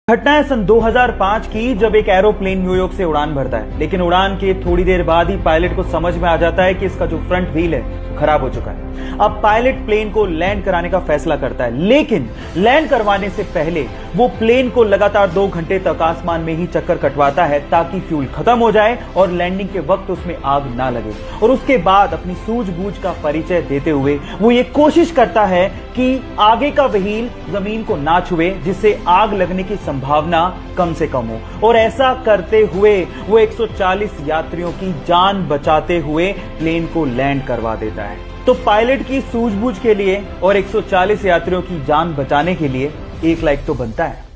घटना है सन 2005 की, जब एक एरोप्लेन न्यूयॉर्क से उड़ान भरता है, लेकिन उड़ान के थोड़ी देर बाद ही पायलट को समझ में आ जाता है कि इसका जो फ्रंट व्हील है खराब हो चुका है। अब पायलट प्लेन को लैंड कराने का फैसला करता है, लेकिन लैंड करवाने से पहले वो प्लेन को लगातार 2 घंटे तक आसमान में ही चक्कर कटवाता है ताकि फ्यूल खत्म हो जाए और लैंडिंग के वक्त उसमें आग ना लगे। और उसके बाद अपनी सूझबूझ का परिचय देते हुए वो ये कोशिश करता है कि आगे का व्हील जमीन को ना छुए, जिससे आग लगने की संभावना कम से कम हो। और ऐसा करते हुए वो 140 यात्रियों की जान बचाते हुए प्लेन को लैंड करवा देता है। तो पायलट की सूझबूझ के लिए और 140 यात्रियों की जान बचाने के लिए 1 लाइक तो बनता है।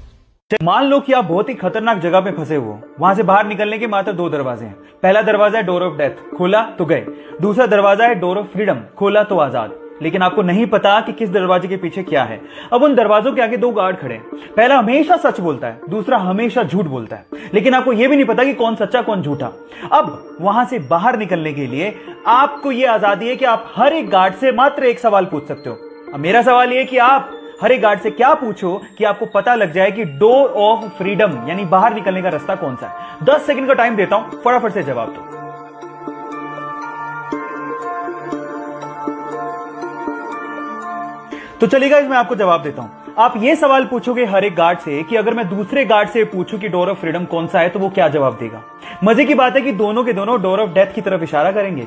मान लो कि आप बहुत ही खतरनाक जगह पे फंसे हो, वहां से बाहर निकलने के मात्र 2 दरवाजे हैं। पहला दरवाजा है डोर ऑफ डेथ, खोला तो गए। दूसरा दरवाजा है डोर ऑफ फ्रीडम, खोला तो आजाद। लेकिन आपको नहीं पता कि किस दरवाजे के पीछे क्या है। अब उन दरवाजों के आगे 2 गार्ड खड़े हैं। पहला हमेशा सच बोलता है, दूसरा हमेशा झूठ बोलता है, लेकिन आपको यह भी नहीं पता कि कौन सच्चा कौन झूठा। अब वहां से बाहर निकलने के लिए आपको यह आजादी है कि आप हर एक गार्ड से मात्र 1 सवाल पूछ सकते हो। अब मेरा सवाल यह कि आप हर एक गार्ड से क्या पूछो कि आपको पता लग जाए कि डोर ऑफ फ्रीडम यानी बाहर निकलने का रास्ता कौन सा है। 10 सेकंड का टाइम देता हूं, फटाफट से जवाब दो। तो चलिए गाइस, मैं आपको जवाब देता हूं। आप ये सवाल पूछोगे हर एक गार्ड से कि अगर मैं दूसरे गार्ड से पूछूं कि डोर ऑफ फ्रीडम कौन सा है, तो वो क्या जवाब देगा। मजे की बात है कि दोनों के दोनों डोर ऑफ डेथ की तरफ इशारा करेंगे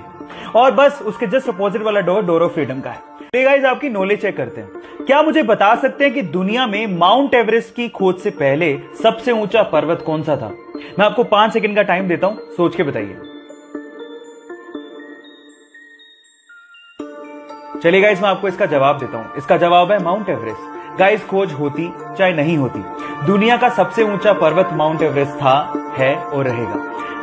और बस उसके जस्ट अपोजिट वाला डोर ऑफ फ्रीडम का है। तो गाइस, आपकी नॉलेज चेक करते हैं। क्या मुझे बता सकते हैं कि दुनिया में माउंट एवरेस्ट की खोज से पहले सबसे ऊंचा पर्वत कौन सा था? मैं आपको 5 सेकंड का टाइम देता हूं, सोच के बताइए। चलिए गाइस, मैं आपको इसका जवाब देता हूं। इसका जवाब है माउंट एवरेस्ट। गाइस, खोज होती चाहे नहीं होती, दुनिया का सबसे ऊंचा पर्वत माउंट एवरेस्ट था, है और रहेगा।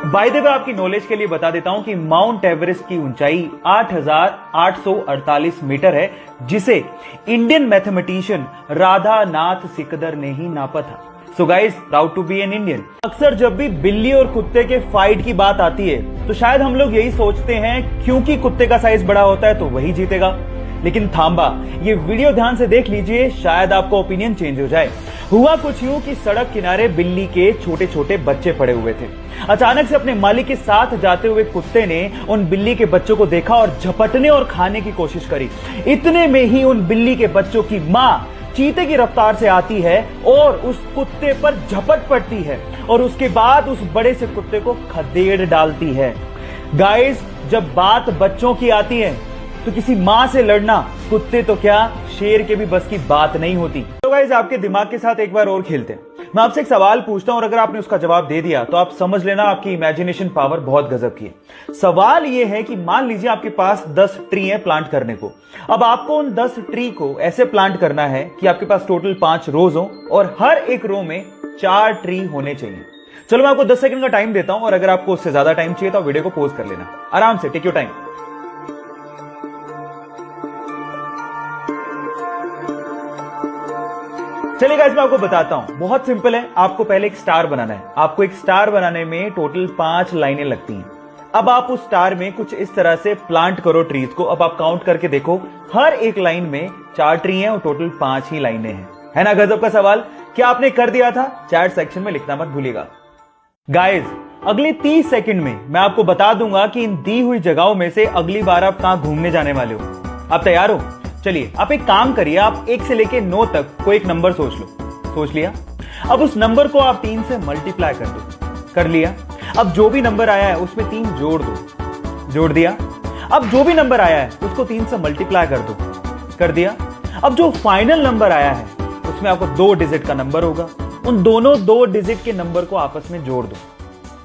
बाय द वे, आपकी नॉलेज के लिए बता देता हूं कि माउंट एवरेस्ट की ऊंचाई 8,848 मीटर है, जिसे इंडियन मैथमेटिशियन राधानाथ सिकदर ने ही नापा था। So guys, proud to be an Indian. अक्सर जब भी बिल्ली और कुत्ते के फाइट की बात आती है तो शायद हम लोग यही सोचते हैं क्योंकि कुत्ते का साइज बड़ा होता है तो वही जीतेगा। लेकिन थांबा, ये वीडियो ध्यान से देख लीजिए, शायद आपका ओपिनियन चेंज हो जाए। हुआ कुछ यूं कि सड़क किनारे बिल्ली के छोटे छोटे बच्चे पड़े हुए थे। अचानक से अपने मालिक के साथ जाते हुए कुत्ते ने उन बिल्ली के बच्चों को देखा और झपटने और खाने की कोशिश करी। इतने में ही उन बिल्ली के बच्चों की मां चीते की रफ्तार से आती है और उस कुत्ते पर झपट पड़ती है और उसके बाद उस बड़े से कुत्ते को खदेड़ डालती है। गाइस, जब बात बच्चों की आती है तो किसी मां से लड़ना कुत्ते तो क्या शेर के भी बस की बात नहीं होती। तो गाइस, आपके दिमाग के साथ एक बार और खेलते हैं। मैं आपसे एक सवाल पूछता हूं और अगर आपने उसका जवाब दे दिया तो आप समझ लेना आपकी इमेजिनेशन पावर बहुत गजब की है। सवाल यह है कि मान लीजिए आपके पास 10 ट्री है प्लांट करने को। अब आपको उन 10 ट्री को ऐसे प्लांट करना है कि आपके पास टोटल 5 रोज हो और हर एक रो में 4 ट्री होने चाहिए। चलो, मैं आपको 10 सेकंड का टाइम देता हूं और अगर आपको उससे ज्यादा टाइम चाहिए तो वीडियो को पॉज कर लेना। आराम से, टेक योर टाइम। चलिए गाइस, मैं आपको बताता हूं। बहुत सिंपल है। आपको पहले एक स्टार बनाना है। आपको एक स्टार बनाने में टोटल 5 लाइनें लगती हैं। अब आप उस स्टार में कुछ इस तरह से प्लांट करो ट्रीज को। अब आप काउंट करके देखो, हर एक लाइन में 4 ट्री हैं और टोटल 5 ही लाइनें हैं। है ना गजब का सवाल? क्या आपने कर दिया था? चैट सेक्शन में लिखना मत भूलिएगा। गाइस, अगले 30 सेकंड में मैं आपको बता दूंगा कि इन दी हुई जगहों में से अगली बार आप कहां घूमने जाने वाले हो। आप तैयार हो? चलिए, आप एक काम करिए, आप 1 से लेके 9 तक कोई एक नंबर सोच लो। सोच लिया? अब उस नंबर को आप 3 से मल्टीप्लाई कर दो। कर लिया? अब जो भी नंबर आया है उसमें 3 जोड़ दो। जोड़ दिया? अब जो भी नंबर आया है उसको 3 से मल्टीप्लाई कर दो। कर दिया? अब जो फाइनल नंबर आया है उसमें आपको 2 डिजिट का नंबर होगा। उन दोनों 2 डिजिट के नंबर को आपस में जोड़ दो।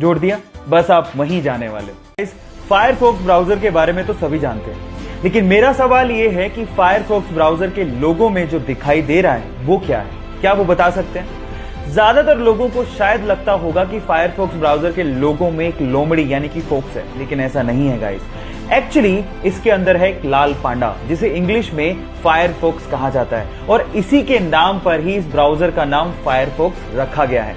जोड़ दिया? बस आप वहीं जाने वाले हो। इस फायरफॉक्स ब्राउजर के बारे में तो सभी जानते हैं, लेकिन मेरा सवाल यह है कि फायरफॉक्स ब्राउजर के लोगो में जो दिखाई दे रहा है वो क्या है? क्या वो बता सकते हैं? ज्यादातर लोगों को शायद लगता होगा कि फायरफॉक्स ब्राउजर के लोगो में एक लोमड़ी यानी कि फॉक्स है, लेकिन ऐसा नहीं है गाइस। एक्चुअली इसके अंदर है एक लाल पांडा, जिसे इंग्लिश में फायरफॉक्स कहा जाता है और इसी के नाम पर ही इस ब्राउजर का नाम फायरफॉक्स रखा गया है।